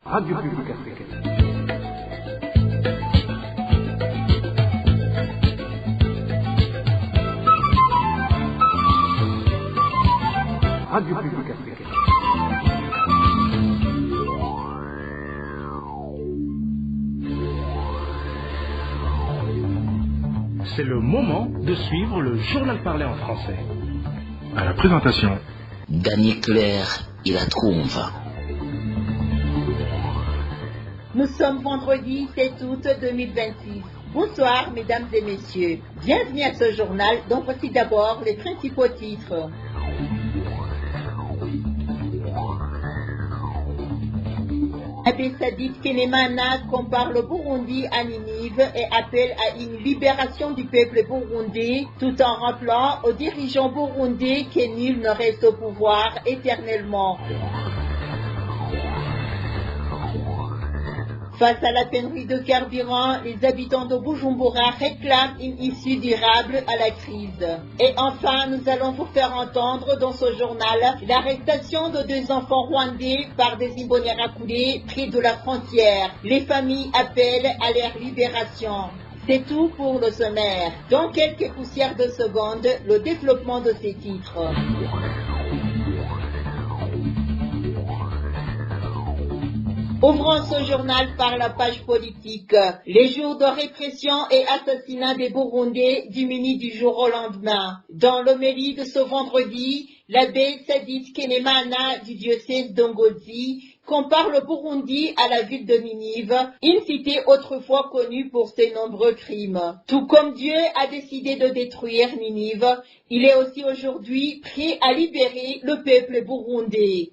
Radio Publique Africaine. Radio Publique Africaine. C'est le moment de suivre le journal parlé en français. À la présentation, Daniel Claire et la Trouve. Nous sommes vendredi 7 août 2026. Bonsoir mesdames et messieurs. Bienvenue à ce journal dont voici d'abord les principaux titres. Abbé Sadid Kenemana compare le Burundi à Ninive et appelle à une libération du peuple burundais tout en rappelant aux dirigeants burundais que nul ne reste au pouvoir éternellement. Face à la pénurie de carburant, les habitants de Bujumbura réclament une issue durable à la crise. Et enfin, nous allons vous faire entendre dans ce journal l'arrestation de 2 enfants rwandais par des Imbonerakure près de la frontière. Les familles appellent à leur libération. C'est tout pour le sommaire. Dans quelques poussières de secondes, le développement de ces titres. Ouvrons ce journal par la page politique. Les jours de répression et assassinat des Burundais diminuent du jour au lendemain. Dans l'homélie de ce vendredi, l'abbé Sadid Kenemana du diocèse d'Ongozi compare le Burundi à la ville de Ninive, une cité autrefois connue pour ses nombreux crimes. Tout comme Dieu a décidé de détruire Ninive, il est aussi aujourd'hui prêt à libérer le peuple burundais.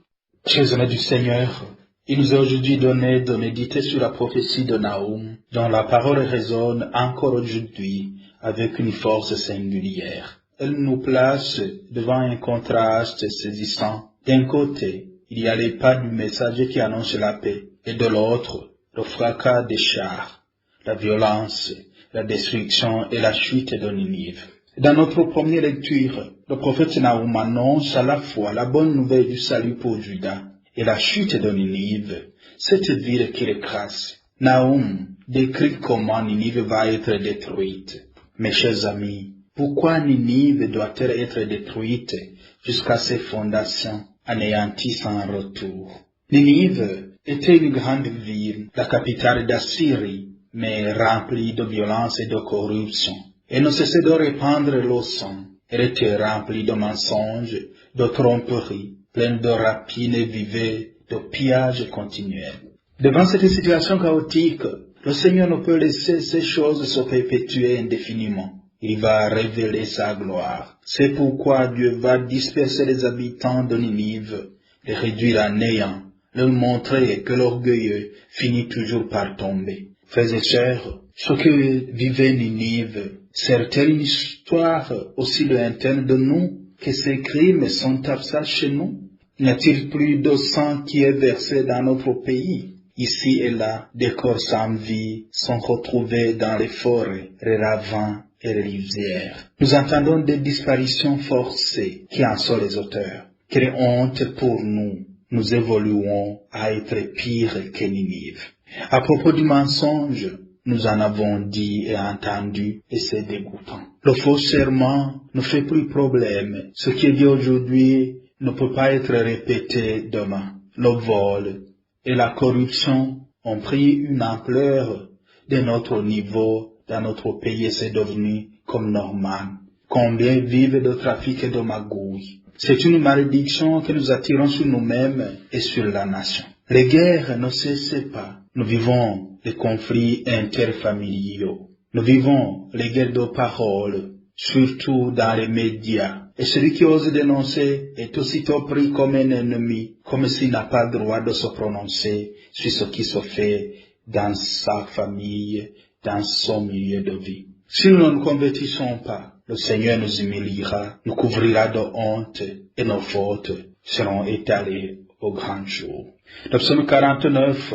Chers honnêtes du Seigneur, il nous est aujourd'hui donné de méditer sur la prophétie de Nahum, dont la parole résonne encore aujourd'hui avec une force singulière. Elle nous place devant un contraste saisissant. D'un côté, il y a les pas du messager qui annonce la paix, et de l'autre, le fracas des chars, la violence, la destruction et la chute de Ninive. Dans notre première lecture, le prophète Nahum annonce à la fois la bonne nouvelle du salut pour Juda et la chute de Ninive, cette ville qui écrase. Nahum décrit comment Ninive va être détruite. Mes chers amis, pourquoi Ninive doit-elle être détruite jusqu'à ses fondations, anéanties sans retour? Ninive était une grande ville, la capitale d'Assyrie, mais remplie de violence et de corruption. Elle ne cessait de répandre le sang. Elle était remplie de mensonges, de tromperies, pleine de rapines et vivait de pillages continuels. Devant cette situation chaotique, le Seigneur ne peut laisser ces choses se perpétuer indéfiniment. Il va révéler sa gloire. C'est pourquoi Dieu va disperser les habitants de Ninive, les réduire à néant, leur montrer que l'orgueilleux finit toujours par tomber. Frères et sœurs, ce que vivait Ninive, sert-elle une histoire aussi lointaine de nous que ces crimes sont absents chez nous? N'y a-t-il plus de sang qui est versé dans notre pays? Ici et là, des corps sans vie sont retrouvés dans les forêts, les ravins et les rivières. Nous entendons des disparitions forcées. Qui en sont les auteurs? Quelle honte pour nous! Nous évoluons à être pire que Ninive. À propos du mensonge, nous en avons dit et entendu, et c'est dégoûtant. Le faux serment ne fait plus problème. Ce qui est dit aujourd'hui ne peut pas être répété demain. Le vol et la corruption ont pris une ampleur de notre niveau dans notre pays et c'est devenu comme normal. Combien vivent de trafic et de magouilles? C'est une malédiction que nous attirons sur nous-mêmes et sur la nation. Les guerres ne cessent pas. Nous vivons les conflits interfamiliaux. Nous vivons les guerres de parole, surtout dans les médias. Et celui qui ose dénoncer est aussitôt pris comme un ennemi, comme s'il n'a pas le droit de se prononcer sur ce qui se fait dans sa famille, dans son milieu de vie. Si nous ne nous convertissons pas, le Seigneur nous humiliera, nous couvrira de honte et nos fautes seront étalées au grand jour. Le psaume 49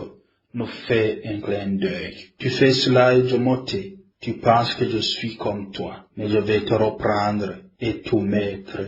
nous fait un clin d'œil. Tu fais cela et je m'ôtais. Tu penses que je suis comme toi, mais je vais te reprendre et tout mettre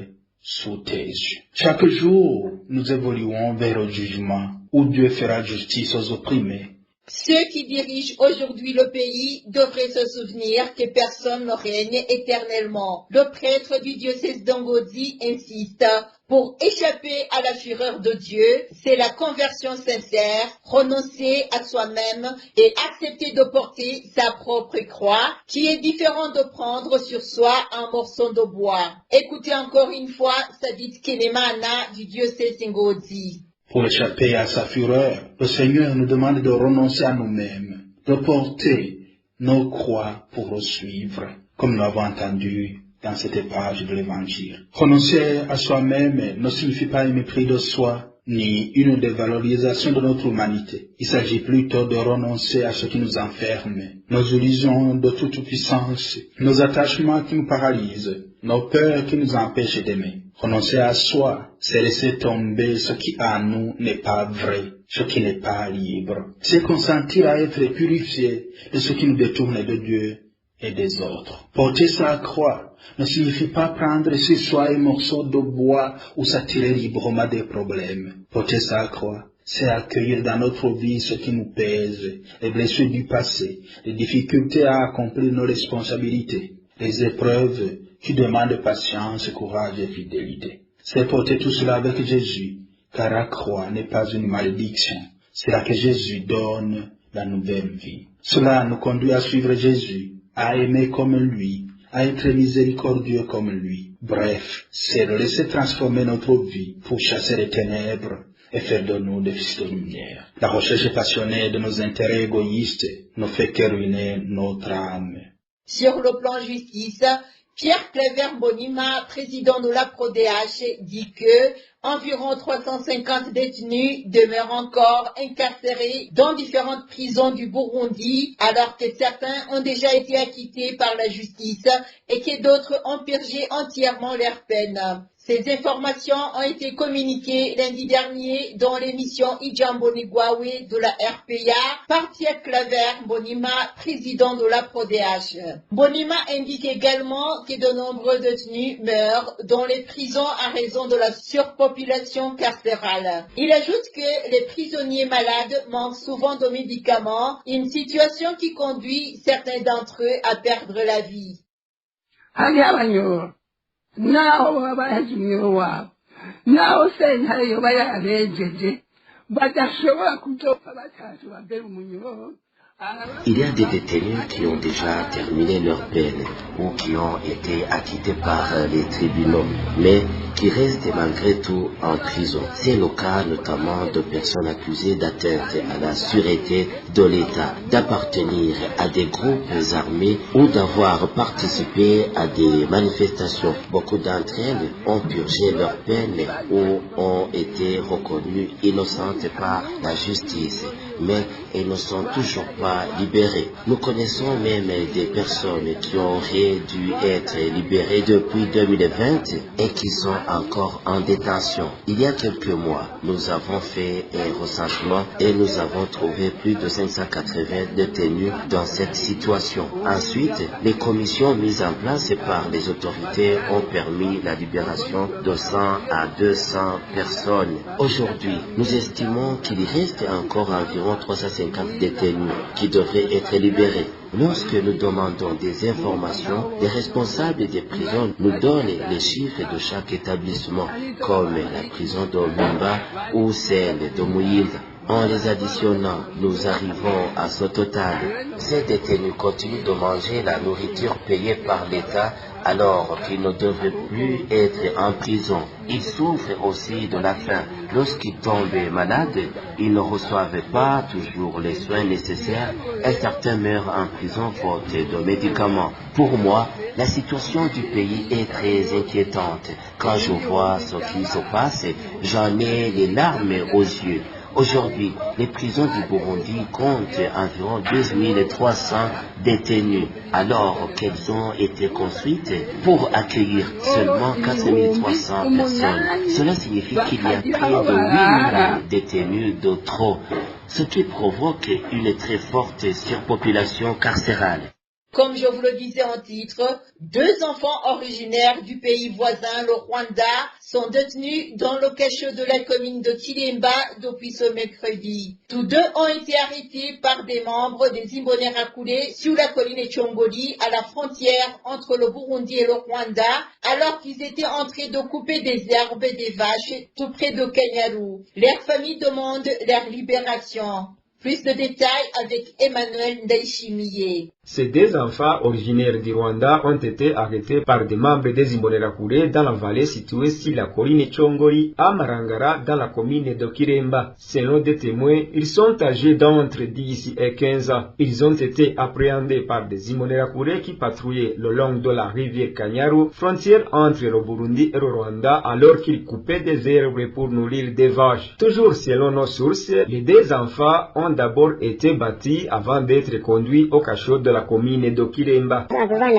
sous tes yeux. Chaque jour, nous évoluons vers le jugement, où Dieu fera justice aux opprimés. Ceux qui dirigent aujourd'hui le pays devraient se souvenir que personne ne règne éternellement. Le prêtre du diocèse d'Angodi insiste. Pour échapper à la fureur de Dieu, c'est la conversion sincère, renoncer à soi-même et accepter de porter sa propre croix, qui est différent de prendre sur soi un morceau de bois. Écoutez encore une fois Sadit Kenemana du diocèse d'Angodi. Pour échapper à sa fureur, le Seigneur nous demande de renoncer à nous-mêmes, de porter nos croix pour le suivre, comme nous l'avons entendu dans cette page de l'Évangile. Renoncer à soi-même ne signifie pas un mépris de soi, ni une dévalorisation de notre humanité. Il s'agit plutôt de renoncer à ce qui nous enferme, nos illusions de toute puissance, nos attachements qui nous paralysent, nos peurs qui nous empêchent d'aimer. Renoncer à soi, c'est laisser tomber ce qui en nous n'est pas vrai, ce qui n'est pas libre. C'est consentir à être purifié de ce qui nous détourne de Dieu et des autres. Porter sa croix ne signifie pas prendre sur soi un morceau de bois ou s'attirer librement des problèmes. Porter sa croix, c'est accueillir dans notre vie ce qui nous pèse, les blessures du passé, les difficultés à accomplir nos responsabilités, les épreuves qui demandent patience, courage et fidélité. C'est porter tout cela avec Jésus, car la croix n'est pas une malédiction. C'est là que Jésus donne la nouvelle vie. Cela nous conduit à suivre Jésus, à aimer comme lui, à être miséricordieux comme lui. Bref, c'est de laisser transformer notre vie pour chasser les ténèbres et faire de nous des fils de lumière. La recherche passionnée de nos intérêts égoïstes ne fait que ruiner notre âme. Sur le plan justice, Pierre Cléver Mbonima, président de la PRODH, dit que environ 350 détenus demeurent encore incarcérés dans différentes prisons du Burundi, alors que certains ont déjà été acquittés par la justice et que d'autres ont purgé entièrement leur peine. Ces informations ont été communiquées lundi dernier dans l'émission Ijambonigwawe de la RPA par Pierre Claver Mbonima, président de la PRODH. Mbonima indique également que de nombreux détenus meurent dans les prisons à raison de la surpopulation carcérale. Il ajoute que les prisonniers malades manquent souvent de médicaments, une situation qui conduit certains d'entre eux à perdre la vie. Naho babaje umwiro wabo naho sentare yoba yarabejeje badashobora kuzopa batatu babera umunyoro. Il y a des détenus qui ont déjà terminé leur peine ou qui ont été acquittés par les tribunaux, mais qui restent malgré tout en prison. C'est le cas notamment de personnes accusées d'atteinte à la sûreté de l'État, d'appartenir à des groupes armés ou d'avoir participé à des manifestations. Beaucoup d'entre elles ont purgé leur peine ou ont été reconnues innocentes par la justice, mais elles ne sont toujours pas libérées. Nous connaissons même des personnes qui auraient dû être libérées depuis 2020 et qui sont encore en détention. Il y a quelques mois, nous avons fait un recensement et nous avons trouvé plus de 580 détenus dans cette situation. Ensuite, les commissions mises en place par les autorités ont permis la libération de 100 à 200 personnes. Aujourd'hui, nous estimons qu'il reste encore environ 350 détenus qui devraient être libérés. Lorsque nous demandons des informations, les responsables des prisons nous donnent les chiffres de chaque établissement, comme la prison de Mumba ou celle de Muyinga. En les additionnant, nous arrivons à ce total. Ces détenus continuent de manger la nourriture payée par l'État alors qu'ils ne devraient plus être en prison. Ils souffrent aussi de la faim. Lorsqu'ils tombent malades, ils ne reçoivent pas toujours les soins nécessaires et certains meurent en prison faute de médicaments. Pour moi, la situation du pays est très inquiétante. Quand je vois ce qui se passe, j'en ai les larmes aux yeux. Aujourd'hui, les prisons du Burundi comptent environ 12 300 détenus, alors qu'elles ont été construites pour accueillir seulement 4 300 personnes. Cela signifie qu'il y a près de 8 000 détenus de trop, ce qui provoque une très forte surpopulation carcérale. Comme je vous le disais en titre, 2 enfants originaires du pays voisin, le Rwanda, sont détenus dans le cachot de la commune de Kilemba depuis ce mercredi. Tous 2 ont été arrêtés par des membres des Imbonerakure sur la colline Chongoli à la frontière entre le Burundi et le Rwanda, alors qu'ils étaient en train de couper des herbes et des vaches tout près de Kanyaru. Leurs familles demandent leur libération. Plus de détails avec Emmanuel Ndaishimiye. Ces 2 enfants originaires du Rwanda ont été arrêtés par des membres des Imbonerakure dans la vallée située sur la colline Chongoli à Marangara dans la commune de Kiremba. Selon des témoins, ils sont âgés d'entre 10 et 15 ans. Ils ont été appréhendés par des Imbonerakure qui patrouillaient le long de la rivière Kanyaru, frontière entre le Burundi et le Rwanda, alors qu'ils coupaient des herbes pour nourrir des vaches. Toujours selon nos sources, les 2 enfants ont d'abord été battus avant d'être conduits au cachot de la commune de Kiremba.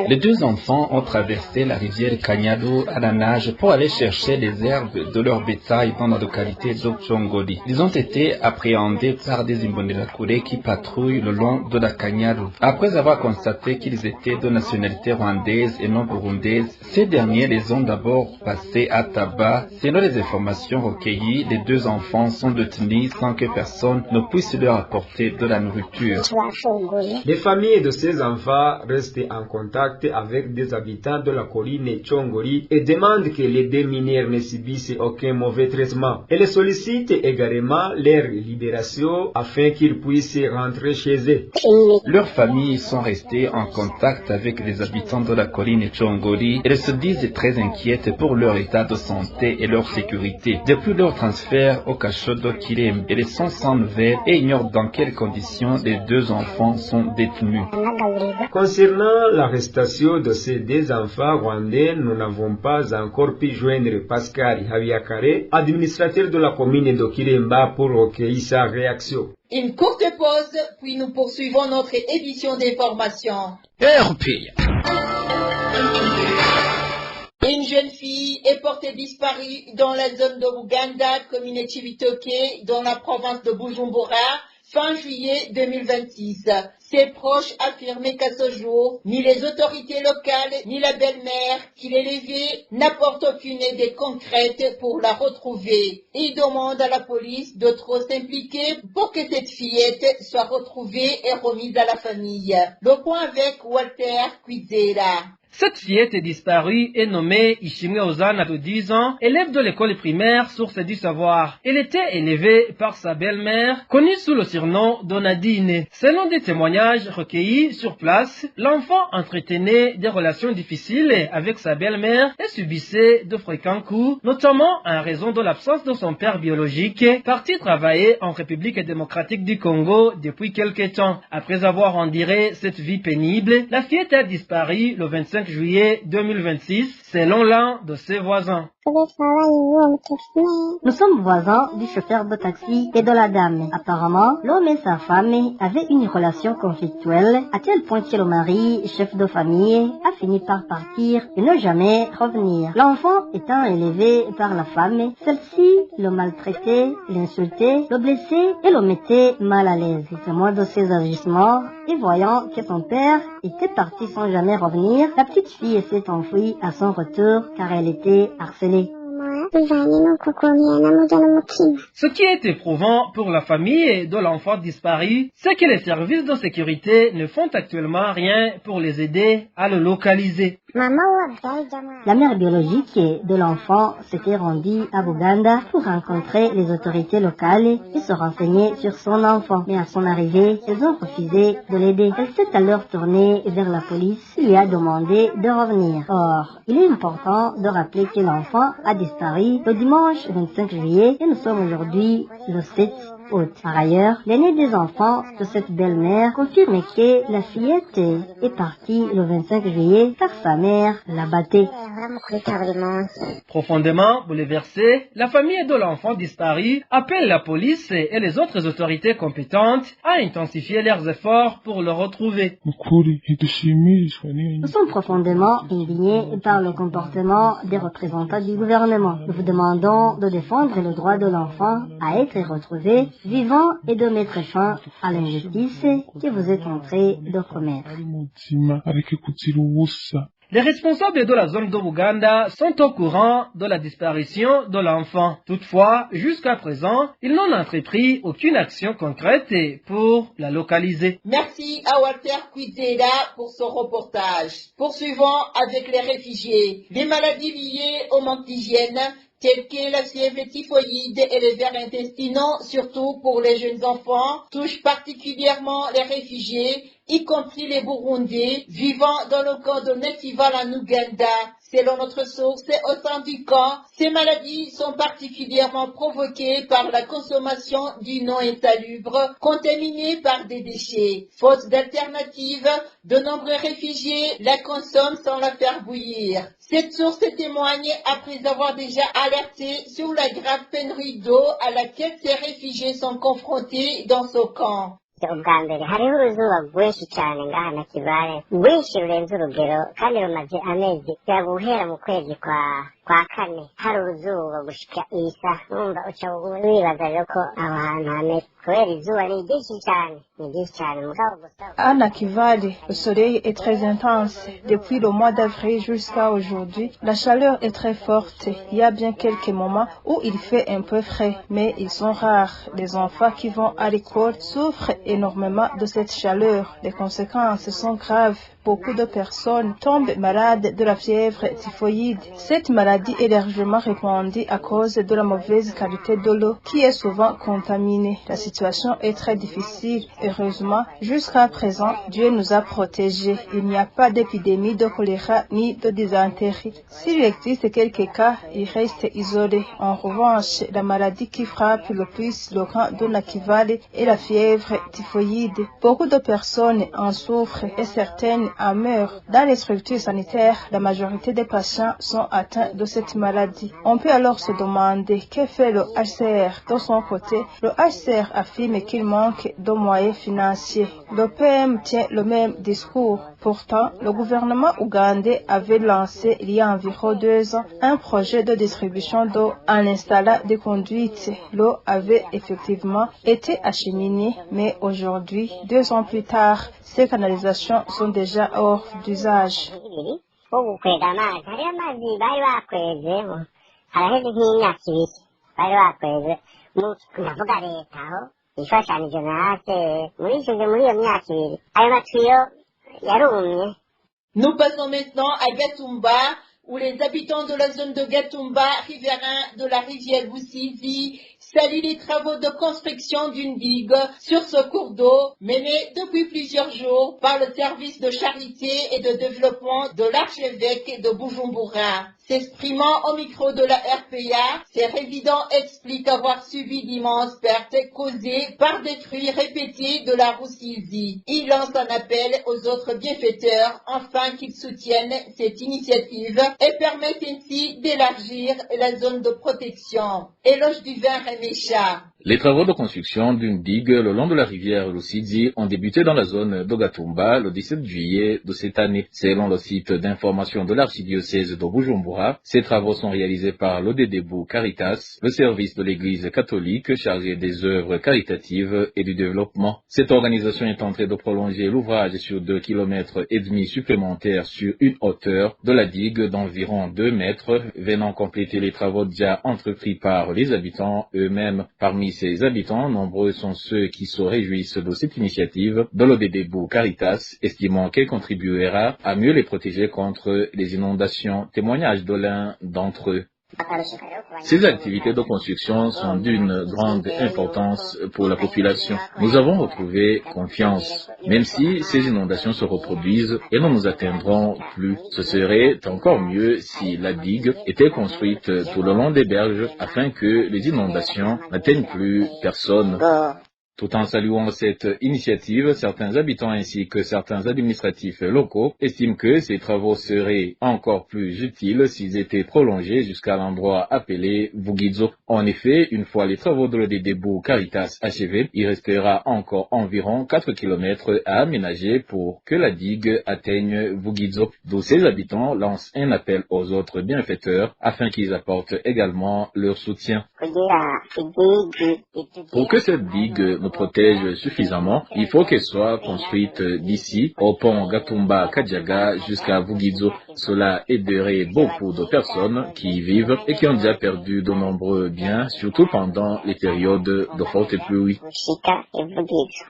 Les 2 enfants ont traversé la rivière Kanyaru à la nage pour aller chercher les herbes de leur bétail dans la localité d'Okchongoli. Ils ont été appréhendés par des Imbonerakure qui patrouillent le long de la Kanyaru. Après avoir constaté qu'ils étaient de nationalité rwandaise et non burundaise, ces derniers les ont d'abord passés à tabac. Selon les informations recueillies, les 2 enfants sont détenus sans que personne ne puisse leur apporter de la nourriture. Les familles de ces enfants restent en contact avec des habitants de la colline Chongoli et demandent que les 2 mineurs ne subissent aucun mauvais traitement. Et les sollicitent également leur libération afin qu'ils puissent rentrer chez eux. Leurs familles sont restées en contact avec les habitants de la colline Chongoli et elles se disent très inquiètes pour leur état de santé et leur sécurité. Depuis leur transfert au cachot de Kiremba, elles sont sans nouvelles et ignorent dans quelles conditions les 2 enfants sont détenus. Concernant l'arrestation de ces 2 enfants rwandais, nous n'avons pas encore pu joindre Pascal Habiakare, administrateur de la commune de Kiremba, pour recueillir sa réaction. Une courte pause, puis nous poursuivons notre édition d'information. Une jeune fille est portée disparue dans la zone de Buganda, commune Chibitoke, dans la province de Bujumbura, fin juillet 2026. Ses proches affirmaient qu'à ce jour, ni les autorités locales, ni la belle-mère qui l'élevait n'apportent aucune aide concrète pour la retrouver. Ils demandent à la police de trop s'impliquer pour que cette fillette soit retrouvée et remise à la famille. Le point avec Walter Kwizera. Cette fillette disparue est nommée Ishimwe Ozana de 10 ans, élève de l'école primaire Source du Savoir. Elle était élevée par sa belle-mère, connue sous le surnom d'Onadine. Selon des témoignages recueillis sur place, l'enfant entretenait des relations difficiles avec sa belle-mère et subissait de fréquents coups, notamment en raison de l'absence de son père biologique, parti travailler en République démocratique du Congo depuis quelque temps. Après avoir enduré cette vie pénible, la fillette a disparu le 25 juillet 2026, selon l'un de ses voisins. Nous sommes voisins du chauffeur de taxi et de la dame. Apparemment, l'homme et sa femme avaient une relation conflictuelle, à tel point que le mari, chef de famille, a fini par partir et ne jamais revenir. L'enfant étant élevé par la femme, celle-ci le maltraitait, l'insultait, le blessait et le mettait mal à l'aise. Témoin de ses agissements, et voyant que son père était parti sans jamais revenir, la petite fille s'est enfuie à son retour car elle était harcelée. Ce qui est éprouvant pour la famille de l'enfant disparu, c'est que les services de sécurité ne font actuellement rien pour les aider à le localiser. La mère biologique de l'enfant s'était rendue à Buganda pour rencontrer les autorités locales et se renseigner sur son enfant. Mais à son arrivée, elles ont refusé de l'aider. Elle s'est alors tournée vers la police et lui a demandé de revenir. Or, il est important de rappeler que l'enfant a disparu le dimanche 25 juillet et nous sommes aujourd'hui le 7 août. Par ailleurs, l'aîné des enfants de cette belle-mère confirme que la fillette est partie le 25 juillet car sa mère la battait. Profondément bouleversée, la famille de l'enfant disparu appelle la police et les autres autorités compétentes à intensifier leurs efforts pour le retrouver. Nous sommes profondément indignés par le comportement des représentants du gouvernement. Nous vous demandons de défendre le droit de l'enfant à être retrouvé vivant et de mettre fin à l'injustice que vous êtes en train de commettre. Les responsables de la zone de Buganda sont au courant de la disparition de l'enfant. Toutefois, jusqu'à présent, ils n'ont entrepris aucune action concrète pour la localiser. Merci à Walter Kwizera pour son reportage. Poursuivons avec les réfugiés. Les maladies liées au manque d'hygiène, telles que la fièvre typhoïde et les vers intestinaux, surtout pour les jeunes enfants, touchent particulièrement les réfugiés, y compris les Burundais, vivant dans le camp de Nakival en Ouganda. Selon notre source, au sein du camp, ces maladies sont particulièrement provoquées par la consommation d'une eau insalubre, contaminée par des déchets. Faute d'alternative, de nombreux réfugiés la consomment sans la faire bouillir. Cette source témoigne après avoir déjà alerté sur la grave pénurie d'eau à laquelle ces réfugiés sont confrontés dans ce camp. ubwa mbere hariho uruzuba rwinshi cyane ngaha na Kivale rwinshi rurenze urugero kandi rumaze amezi guhera mu kwezi kwa kane hari uruzuba gushika isa numva uca wibaza rero ko aho hantu hameze kubera izuba ni ryinshi cyane À Nakivale, le soleil est très intense. Depuis le mois d'avril jusqu'à aujourd'hui, la chaleur est très forte. Il y a bien quelques moments où il fait un peu frais, mais ils sont rares. Les enfants qui vont à l'école souffrent énormément de cette chaleur. Les conséquences sont graves. Beaucoup de personnes tombent malades de la fièvre typhoïde. Cette maladie est largement répandue à cause de la mauvaise qualité de l'eau qui est souvent contaminée. La situation est très difficile. Heureusement, jusqu'à présent, Dieu nous a protégés. Il n'y a pas d'épidémie de choléra ni de dysenterie. S'il existe quelques cas, ils restent isolés. En revanche, la maladie qui frappe le plus le camp de Nakivale est la fièvre typhoïde. Beaucoup de personnes en souffrent et certaines en meurent. Dans les structures sanitaires, la majorité des patients sont atteints de cette maladie. On peut alors se demander que fait le HCR. De son côté, le HCR affirme qu'il manque de moyens financiers. Le PM tient le même discours. Pourtant, le gouvernement ougandais avait lancé il y a environ 2 ans un projet de distribution d'eau en installant des conduites. L'eau avait effectivement été acheminée, mais aujourd'hui, 2 ans plus tard, ces canalisations sont déjà hors d'usage. Nous passons maintenant à Gatumba, où les habitants de la zone de Gatumba, riverains de la rivière Rusizi, saluent les travaux de construction d'une digue sur ce cours d'eau menés depuis plusieurs jours par le service de charité et de développement de l'archevêque de Bujumbura. S'exprimant au micro de la RPA, ces résidents expliquent avoir subi d'immenses pertes causées par des crues répétées de la Rusizi. Ils lancent un appel aux autres bienfaiteurs afin qu'ils soutiennent cette initiative et permettent ainsi d'élargir la zone de protection. Éloge du vin Remécha. Les travaux de construction d'une digue le long de la rivière Rusizi ont débuté dans la zone d'Ogatumba le 17 juillet de cette année. Selon le site d'information de l'archidiocèse de Bujumbura, ces travaux sont réalisés par l'Odedebu Caritas, le service de l'église catholique chargé des œuvres caritatives et du développement. Cette organisation est en train de prolonger l'ouvrage sur 2,5 km supplémentaires sur une hauteur de la digue d'environ 2 mètres, venant compléter les travaux déjà entrepris par les habitants eux-mêmes. Parmi ces habitants, nombreux sont ceux qui se réjouissent de cette initiative de l'Odedebu Caritas, estimant qu'elle contribuera à mieux les protéger contre les inondations. Témoignage de l'un d'entre eux. Ces activités de construction sont d'une grande importance pour la population. Nous avons retrouvé confiance. Même si ces inondations se reproduisent, elles ne nous atteindront plus. Ce serait encore mieux si la digue était construite tout le long des berges afin que les inondations n'atteignent plus personne. Tout en saluant cette initiative, certains habitants ainsi que certains administratifs locaux estiment que ces travaux seraient encore plus utiles s'ils étaient prolongés jusqu'à l'endroit appelé Vugizo. En effet, une fois les travaux de l'ODD Caritas achevés, il restera encore environ 4 km à aménager pour que la digue atteigne Vugizo, d'où ces habitants lancent un appel aux autres bienfaiteurs afin qu'ils apportent également leur soutien. Pour que cette digue nous protège suffisamment, il faut qu'elle soit construite d'ici au pont Gatumba Kadjaga jusqu'à Vugizo. Cela aiderait beaucoup de personnes qui y vivent et qui ont déjà perdu de nombreux biens, surtout pendant les périodes de fortes pluies.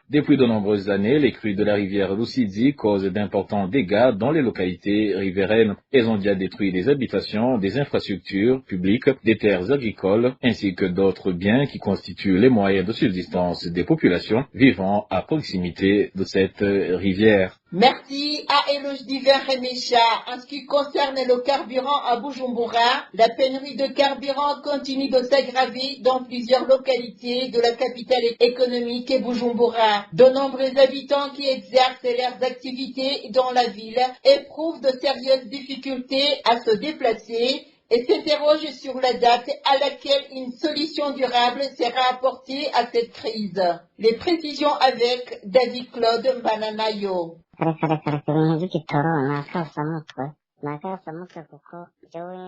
Depuis de nombreuses années, les crues de la rivière Lusidi causent d'importants dégâts dans les localités riveraines. Elles ont déjà détruit des habitations, des infrastructures publiques, des terres agricoles, ainsi que d'autres biens qui constituent les moyens de subsistance des populations vivant à proximité de cette rivière. Merci à Eloge Divin Remécha. En ce qui concerne le carburant à Bujumbura, la pénurie de carburant continue de s'aggraver dans plusieurs localités de la capitale économique Bujumbura. De nombreux habitants qui exercent leurs activités dans la ville éprouvent de sérieuses difficultés à se déplacer et s'interroge sur la date à laquelle une solution durable sera apportée à cette crise. Les précisions avec David Claude Bananayo.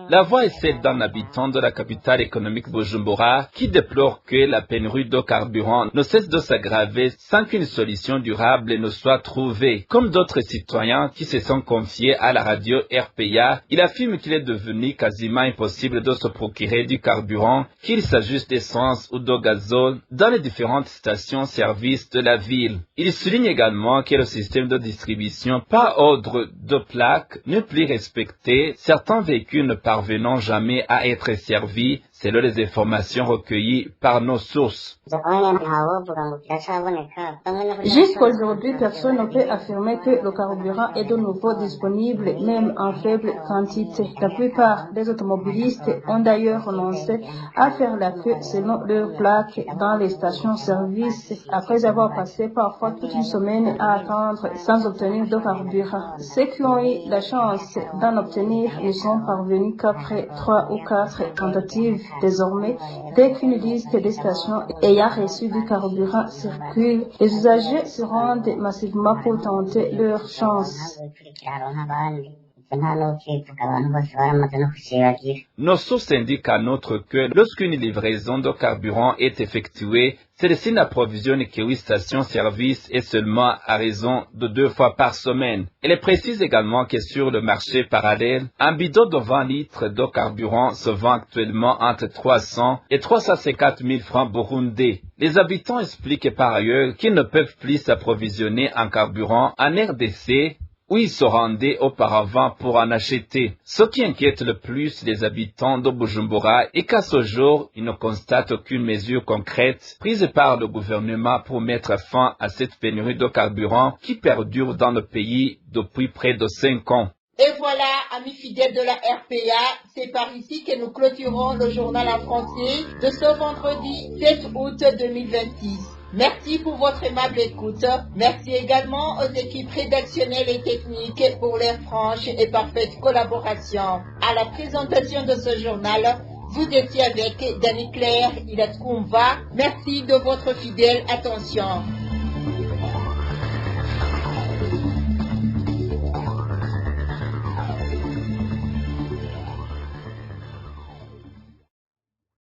La voix est celle d'un habitant de la capitale économique Bujumbura qui déplore que la pénurie de carburant ne cesse de s'aggraver sans qu'une solution durable ne soit trouvée. Comme d'autres citoyens qui se sont confiés à la radio RPA, il affirme qu'il est devenu quasiment impossible de se procurer du carburant, qu'il s'agisse d'essence ou de gazole, dans les différentes stations-service de la ville. Il souligne également que le système de distribution par ordre de plaque n'est plus respecté, certains véhicules ne parvenant jamais à être servis, selon les informations recueillies par nos sources. Jusqu'aujourd'hui, personne ne peut affirmer que le carburant est de nouveau disponible, même en faible quantité. La plupart des automobilistes ont d'ailleurs renoncé à faire la queue selon leur plaque dans les stations-service, après avoir passé parfois toute une semaine à attendre sans obtenir de carburant. Ceux qui ont eu la chance d'en obtenir ne sont parvenus qu'après 3 ou 4 tentatives. Désormais, dès qu'une liste des stations ayant reçu du carburant circule, les usagers se rendent massivement pour tenter leur chance. Nos sources indiquent en outre que lorsqu'une livraison de carburant est effectuée, celle-ci n'approvisionne que 8 stations-service et seulement à raison de 2 fois par semaine. Elle précise également que sur le marché parallèle, un bidon de 20 litres de carburant se vend actuellement entre 300 et 350 000 francs burundais. Les habitants expliquent par ailleurs qu'ils ne peuvent plus s'approvisionner en carburant en RDC, où ils se rendaient auparavant pour en acheter. Ce qui inquiète le plus les habitants de Bujumbura est qu'à ce jour, ils ne constatent aucune mesure concrète prise par le gouvernement pour mettre fin à cette pénurie de carburant qui perdure dans le pays depuis près de 5 ans. Et voilà, amis fidèles de la RPA, c'est par ici que nous clôturons le journal en français de ce vendredi 7 août 2026. Merci pour votre aimable écoute. Merci également aux équipes rédactionnelles et techniques pour leur franche et parfaite collaboration. À la présentation de ce journal, vous étiez avec Dani Claire Ilatkoumva. Merci de votre fidèle attention.